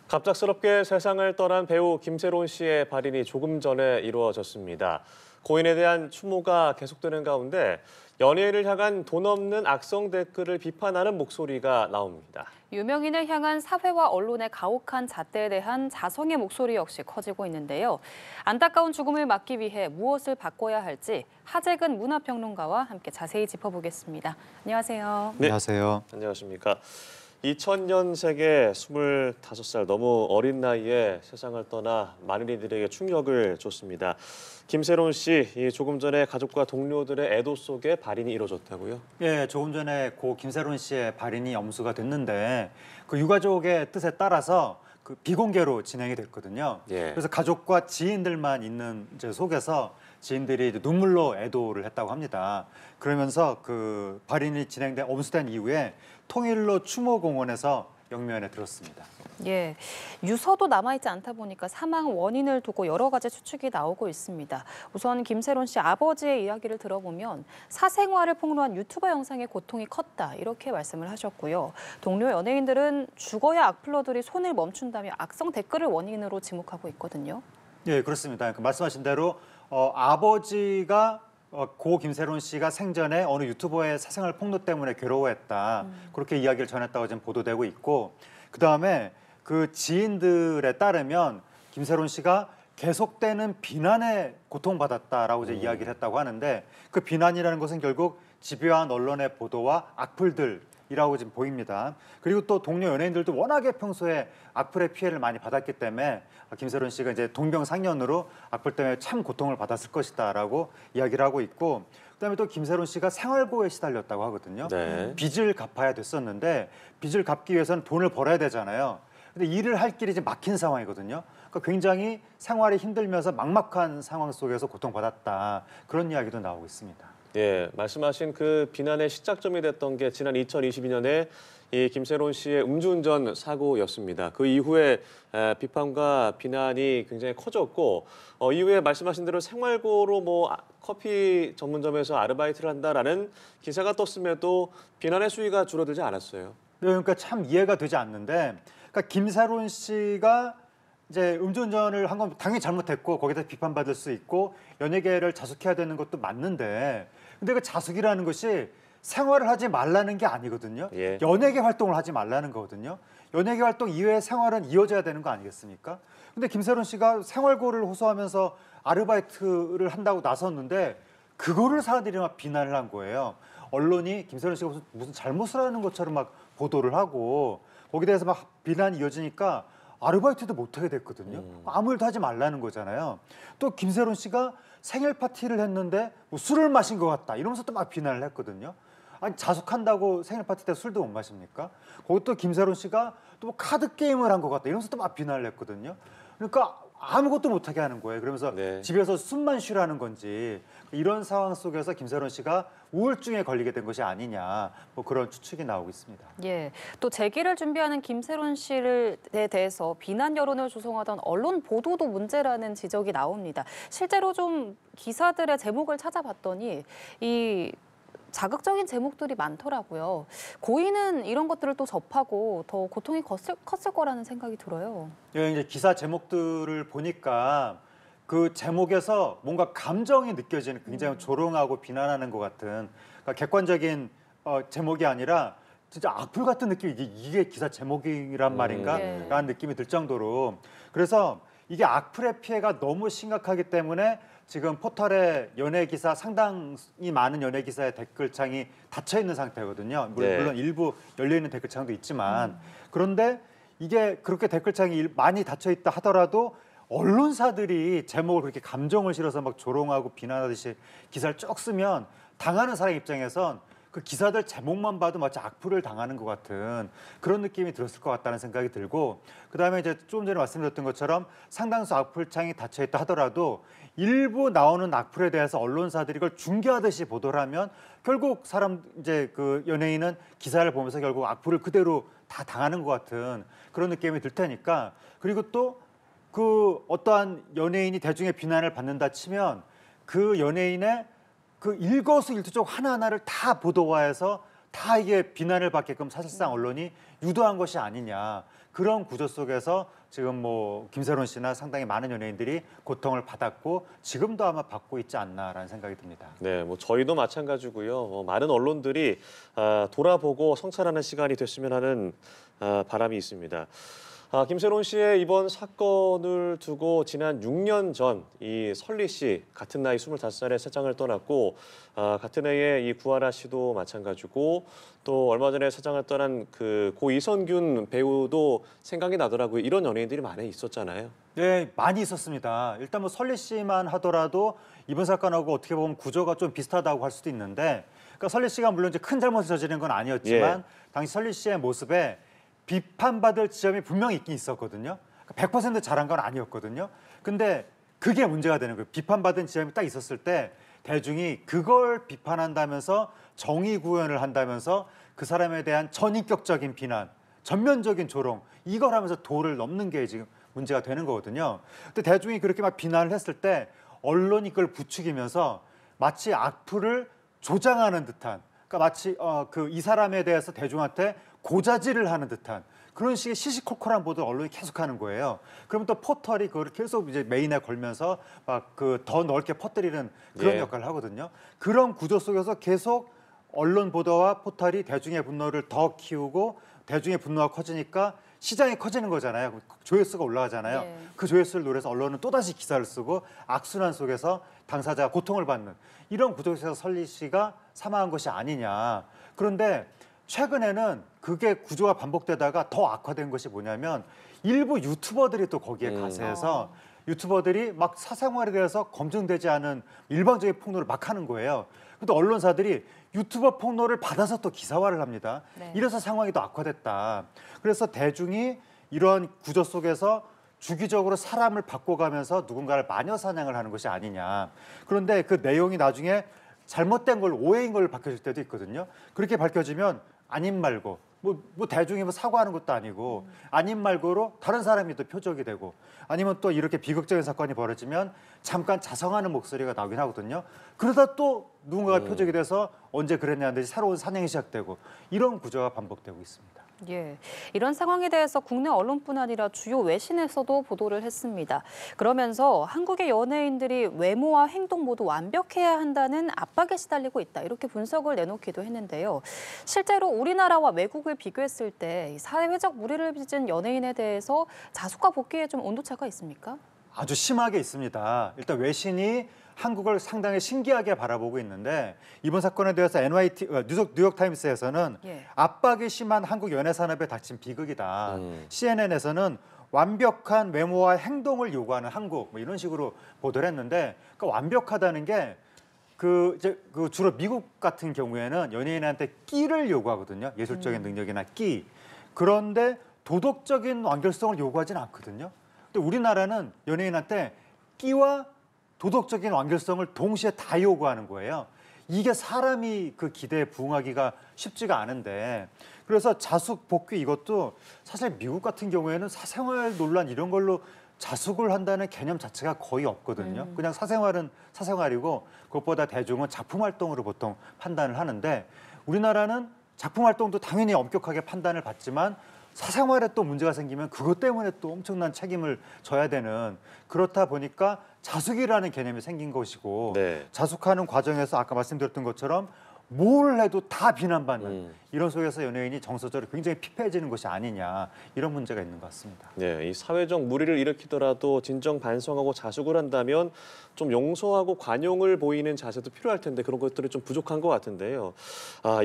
갑작스럽게 세상을 떠난 배우 김세론 씨의 발인이 조금 전에 이루어졌습니다. 고인에 대한 추모가 계속되는 가운데 연예인을 향한 돈 없는 악성 댓글을 비판하는 목소리가 나옵니다. 유명인을 향한 사회와 언론의 가혹한 잣대에 대한 자성의 목소리 역시 커지고 있는데요. 안타까운 죽음을 막기 위해 무엇을 바꿔야 할지 하재근 문화평론가와 함께 자세히 짚어보겠습니다. 안녕하세요. 네. 안녕하세요. 안녕하십니까. 2000년생의 25살 너무 어린 나이에 세상을 떠나 많은 이들에게 충격을 줬습니다. 김세론 씨, 조금 전에 가족과 동료들의 애도 속에 발인이 이루어졌다고요? 예, 조금 전에 고 김세론 씨의 발인이 엄수가 됐는데 그 유가족의 뜻에 따라서 그 비공개로 진행이 됐거든요. 예. 그래서 가족과 지인들만 있는 이제 속에서 지인들이 이제 눈물로 애도를 했다고 합니다. 그러면서 그 발인이 진행된 엄수된 이후에 통일로 추모공원에서 영면에 들었습니다. 예, 유서도 남아있지 않다 보니까 사망 원인을 두고 여러 가지 추측이 나오고 있습니다. 우선 김세론 씨 아버지의 이야기를 들어보면 사생활을 폭로한 유튜버 영상의 고통이 컸다 이렇게 말씀을 하셨고요. 동료 연예인들은 죽어야 악플러들이 손을 멈춘다며 악성 댓글을 원인으로 지목하고 있거든요. 예, 그렇습니다. 그 말씀하신 대로 아버지가 고 김세론 씨가 생전에 어느 유튜버의 사생활 폭로 때문에 괴로워했다. 그렇게 이야기를 전했다고 지금 보도되고 있고, 그다음에 그 지인들에 따르면 김세론 씨가 계속되는 비난에 고통받았다라고 이제 이야기를 했다고 하는데, 그 비난이라는 것은 결국 집요한 언론의 보도와 악플들이라고 지금 보입니다. 그리고 또 동료 연예인들도 워낙에 평소에 악플의 피해를 많이 받았기 때문에 김세론 씨가 이제 동병상련으로 악플 때문에 참 고통을 받았을 것이다라고 이야기를 하고 있고, 그다음에 또 김세론 씨가 생활고에 시달렸다고 하거든요. 네. 빚을 갚아야 됐었는데 빚을 갚기 위해서는 돈을 벌어야 되잖아요. 근데 일을 할 길이 이제 막힌 상황이거든요. 그러니까 굉장히 생활이 힘들면서 막막한 상황 속에서 고통받았다. 그런 이야기도 나오고 있습니다. 예, 말씀하신 그 비난의 시작점이 됐던 게 지난 2022년에 이 김세론 씨의 음주운전 사고였습니다. 그 이후에 비판과 비난이 굉장히 커졌고, 이후에 말씀하신 대로 생활고로 커피 전문점에서 아르바이트를 한다라는 기사가 떴음에도 비난의 수위가 줄어들지 않았어요. 네, 그러니까 참 이해가 되지 않는데, 그러니까 김세론 씨가 이제 음주운전을 한 건 당연히 잘못했고 거기다 비판받을 수 있고 연예계를 자숙해야 되는 것도 맞는데, 근데 그 자숙이라는 것이 생활을 하지 말라는 게 아니거든요. 예. 연예계 활동을 하지 말라는 거거든요. 연예계 활동 이외의 생활은 이어져야 되는 거 아니겠습니까? 근데 김세론 씨가 생활고를 호소하면서 아르바이트를 한다고 나섰는데 그거를 사람들이 막 비난을 한 거예요. 언론이 김세론 씨가 무슨 잘못을 하는 것처럼 막 보도를 하고 거기에 대해서 막 비난이 이어지니까 아르바이트도 못하게 됐거든요. 아무 일도 하지 말라는 거잖아요. 또 김세론 씨가 생일 파티를 했는데 뭐 술을 마신 것 같다 이러면서 또 막 비난을 했거든요. 아니 자숙한다고 생일 파티 때 술도 못 마십니까? 거기 또 김세론 씨가 또 뭐 카드 게임을 한 것 같다 이러면서 또 막 비난을 했거든요. 그러니까 아무것도 못하게 하는 거예요. 그러면서 네. 집에서 숨만 쉬라는 건지, 이런 상황 속에서 김세론 씨가 우울증에 걸리게 된 것이 아니냐, 뭐 그런 추측이 나오고 있습니다. 예, 또 재기를 준비하는 김세론 씨에 대해서 비난 여론을 조성하던 언론 보도도 문제라는 지적이 나옵니다. 실제로 좀 기사들의 제목을 찾아봤더니 이 자극적인 제목들이 많더라고요. 고인은 이런 것들을 또 접하고 더 고통이 컸을 거라는 생각이 들어요. 예, 이제 기사 제목들을 보니까 그 제목에서 뭔가 감정이 느껴지는, 굉장히 조롱하고 비난하는 것 같은, 그러니까 객관적인 제목이 아니라 진짜 악플 같은 느낌, 이게 기사 제목이란 말인가라는 느낌이 들 정도로, 그래서 이게 악플의 피해가 너무 심각하기 때문에 지금 포털에 연예 기사, 상당히 많은 연예 기사의 댓글창이 닫혀 있는 상태거든요. 물론 일부 열려 있는 댓글창도 있지만, 그런데 이게 그렇게 댓글창이 많이 닫혀 있다 하더라도 언론사들이 제목을 그렇게 감정을 실어서 막 조롱하고 비난하듯이 기사를 쭉 쓰면 당하는 사람 입장에선 그 기사들 제목만 봐도 마치 악플을 당하는 것 같은 그런 느낌이 들었을 것 같다는 생각이 들고, 그다음에 이제 조금 전에 말씀드렸던 것처럼 상당수 악플창이 닫혀 있다 하더라도 일부 나오는 악플에 대해서 언론사들이 이걸 중계하듯이 보도를 하면 결국 이제 그 연예인은 기사를 보면서 결국 악플을 그대로 다 당하는 것 같은 그런 느낌이 들 테니까, 그리고 또 그 어떠한 연예인이 대중의 비난을 받는다 치면 그 연예인의 그 일거수일투족 하나하나를 다 보도화해서 다 이게 비난을 받게끔 사실상 언론이 유도한 것이 아니냐, 그런 구조 속에서 지금 뭐 김세론 씨나 상당히 많은 연예인들이 고통을 받았고 지금도 아마 받고 있지 않나라는 생각이 듭니다. 네, 뭐 저희도 마찬가지고요. 많은 언론들이 돌아보고 성찰하는 시간이 됐으면 하는 바람이 있습니다. 김세론 씨의 이번 사건을 두고 지난 6년 전 이 설리 씨 같은 나이 25살에 세상을 떠났고 같은 해에 이 구하라 씨도 마찬가지고 또 얼마 전에 세상을 떠난 그 고 이선균 배우도 생각이 나더라고요. 이런 연예인들이 많이 있었잖아요. 네, 많이 있었습니다. 일단 뭐 설리 씨만 하더라도 이번 사건하고 어떻게 보면 구조가 좀 비슷하다고 할 수도 있는데, 그러니까 설리 씨가 물론 이제 큰 잘못을 저지른 건 아니었지만 당시 설리 씨의 모습에 비판받을 지점이 분명히 있긴 있었거든요. 100% 잘한 건 아니었거든요. 근데 그게 문제가 되는 거예요. 비판받은 지점이 딱 있었을 때 대중이 그걸 비판한다면서 정의 구현을 한다면서 그 사람에 대한 전인격적인 비난, 전면적인 조롱 이걸 하면서 도를 넘는 게 지금 문제가 되는 거거든요. 근데 대중이 그렇게 막 비난을 했을 때 언론이 그걸 부추기면서 마치 악플을 조장하는 듯한, 그러니까 마치 이 사람에 대해서 대중한테 고자질을 하는 듯한 그런 식의 시시콜콜한 보도를 언론이 계속하는 거예요. 그러면 또 포털이 그걸 계속 이제 메인에 걸면서 막 그 더 넓게 퍼뜨리는 그런 역할을 하거든요. 그런 구조 속에서 계속 언론 보도와 포털이 대중의 분노를 더 키우고 대중의 분노가 커지니까 시장이 커지는 거잖아요. 조회수가 올라가잖아요. 네. 그 조회수를 노려서 언론은 또다시 기사를 쓰고 악순환 속에서 당사자가 고통을 받는 이런 구조 속에서 설리 씨가 사망한 것이 아니냐. 그런데 최근에는 그게 구조가 반복되다가 더 악화된 것이 뭐냐면 일부 유튜버들이 또 거기에 가세해서 유튜버들이 막 사생활에 대해서 검증되지 않은 일방적인 폭로를 막 하는 거예요. 근데 언론사들이 유튜버 폭로를 받아서 또 기사화를 합니다. 네. 이래서 상황이 더 악화됐다. 그래서 대중이 이런 구조 속에서 주기적으로 사람을 바꿔가면서 누군가를 마녀 사냥을 하는 것이 아니냐. 그런데 그 내용이 나중에 잘못된 걸 오해인 걸 밝혀질 때도 있거든요. 그렇게 밝혀지면 아님 말고 뭐 대중이 뭐 사과하는 것도 아니고 아님 말고로 다른 사람이 또 표적이 되고 아니면 또 이렇게 비극적인 사건이 벌어지면 잠깐 자성하는 목소리가 나오긴 하거든요. 그러다 또 누군가가 표적이 돼서 언제 그랬냐는 듯이 새로운 사냥이 시작되고 이런 구조가 반복되고 있습니다. 예, 이런 상황에 대해서 국내 언론뿐 아니라 주요 외신에서도 보도를 했습니다. 그러면서 한국의 연예인들이 외모와 행동 모두 완벽해야 한다는 압박에 시달리고 있다. 이렇게 분석을 내놓기도 했는데요. 실제로 우리나라와 외국을 비교했을 때 사회적 무리를 빚은 연예인에 대해서 자숙과 복귀에 좀 온도차가 있습니까? 아주 심하게 있습니다. 일단 외신이 한국을 상당히 신기하게 바라보고 있는데 이번 사건에 대해서 뉴욕타임스에서는 압박이 심한 한국 연예 산업에 닥친 비극이다. CNN에서는 완벽한 외모와 행동을 요구하는 한국 뭐 이런 식으로 보도를 했는데 그러니까 완벽하다는 게 그 주로 미국 같은 경우에는 연예인한테 끼를 요구하거든요. 예술적인 능력이나 끼. 그런데 도덕적인 완결성을 요구하지는 않거든요. 근데 우리나라는 연예인한테 끼와 도덕적인 완결성을 동시에 다 요구하는 거예요. 이게 사람이 그 기대에 부응하기가 쉽지가 않은데 그래서 자숙 복귀 이것도 사실 미국 같은 경우에는 사생활 논란 이런 걸로 자숙을 한다는 개념 자체가 거의 없거든요. 그냥 사생활은 사생활이고 그것보다 대중은 작품 활동으로 보통 판단을 하는데 우리나라는 작품 활동도 당연히 엄격하게 판단을 받지만 사생활에 또 문제가 생기면 그것 때문에 또 엄청난 책임을 져야 되는 그렇다 보니까 자숙이라는 개념이 생긴 것이고 자숙하는 과정에서 아까 말씀드렸던 것처럼 뭘 해도 다 비난받는 이런 속에서 연예인이 정서적으로 굉장히 피폐해지는 것이 아니냐 이런 문제가 있는 것 같습니다. 네, 이 사회적 무리를 일으키더라도 진정 반성하고 자숙을 한다면 좀 용서하고 관용을 보이는 자세도 필요할 텐데 그런 것들이 좀 부족한 것 같은데요.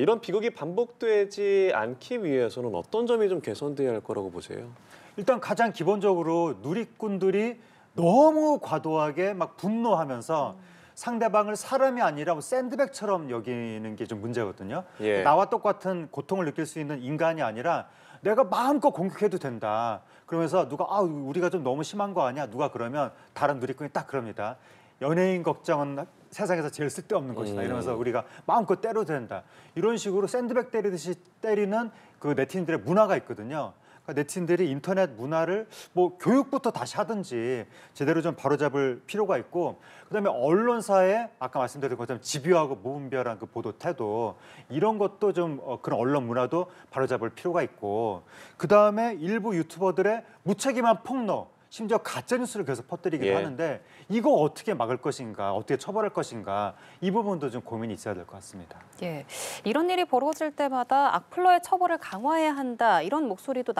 이런 비극이 반복되지 않기 위해서는 어떤 점이 좀 개선돼야 할 거라고 보세요? 일단 가장 기본적으로 누리꾼들이 너무 과도하게 막 분노하면서 상대방을 사람이 아니라 샌드백처럼 여기는 게 좀 문제거든요. 나와 똑같은 고통을 느낄 수 있는 인간이 아니라 내가 마음껏 공격해도 된다. 그러면서 누가 우리가 좀 너무 심한 거 아니야? 누가 그러면 다른 누리꾼이 딱 그럽니다. 연예인 걱정은 세상에서 제일 쓸데없는 것이다. 이러면서 우리가 마음껏 때려도 된다. 이런 식으로 샌드백 때리듯이 때리는 그 네티즌들의 문화가 있거든요. 그러니까 네티즌들이 인터넷 문화를 뭐 교육부터 다시 하든지 제대로 좀 바로잡을 필요가 있고, 그다음에 언론사의 아까 말씀드린 것처럼 집요하고 무분별한 그 보도 태도, 이런 것도 좀 그런 언론 문화도 바로잡을 필요가 있고, 그다음에 일부 유튜버들의 무책임한 폭로, 심지어 가짜 뉴스를 계속 퍼뜨리기도 예. 하는데, 이거 어떻게 막을 것인가, 어떻게 처벌할 것인가, 이 부분도 좀 고민이 있어야 될 것 같습니다. 예, 이런 일이 벌어질 때마다 악플러의 처벌을 강화해야 한다 이런 목소리도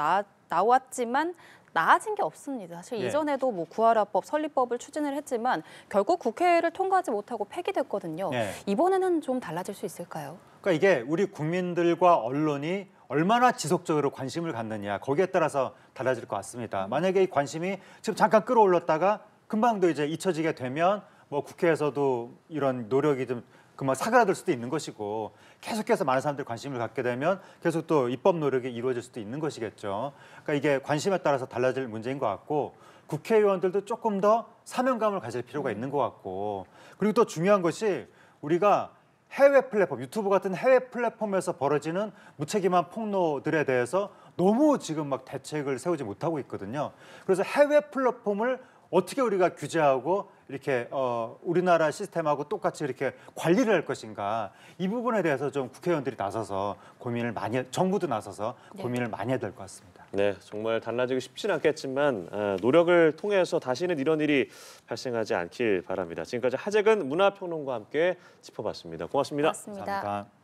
나왔지만 나아진 게 없습니다. 사실 예. 이전에도 뭐 구하라법, 설립법을 추진을 했지만 결국 국회를 통과하지 못하고 폐기됐거든요. 예. 이번에는 좀 달라질 수 있을까요? 그러니까 이게 우리 국민들과 언론이 얼마나 지속적으로 관심을 갖느냐, 거기에 따라서 달라질 것 같습니다. 만약에 이 관심이 지금 잠깐 끌어올렸다가 금방도 이제 잊혀지게 되면 뭐 국회에서도 이런 노력이 좀 금방 사그라들 수도 있는 것이고, 계속해서 많은 사람들이 관심을 갖게 되면 계속 또 입법 노력이 이루어질 수도 있는 것이겠죠. 그러니까 이게 관심에 따라서 달라질 문제인 것 같고, 국회의원들도 조금 더 사명감을 가질 필요가 있는 것 같고, 그리고 또 중요한 것이 우리가 해외 플랫폼, 유튜브 같은 해외 플랫폼에서 벌어지는 무책임한 폭로들에 대해서 너무 지금 막 대책을 세우지 못하고 있거든요. 그래서 해외 플랫폼을 어떻게 우리가 규제하고 이렇게 우리나라 시스템하고 똑같이 이렇게 관리를 할 것인가, 이 부분에 대해서 좀 국회의원들이 나서서 고민을 많이, 정부도 나서서 고민을 많이 해야 될 것 같습니다. 네, 정말 달라지기 쉽지는 않겠지만 노력을 통해서 다시는 이런 일이 발생하지 않길 바랍니다. 지금까지 하재근 문화평론가와 함께 짚어봤습니다. 고맙습니다. 맞습니다. 감사합니다.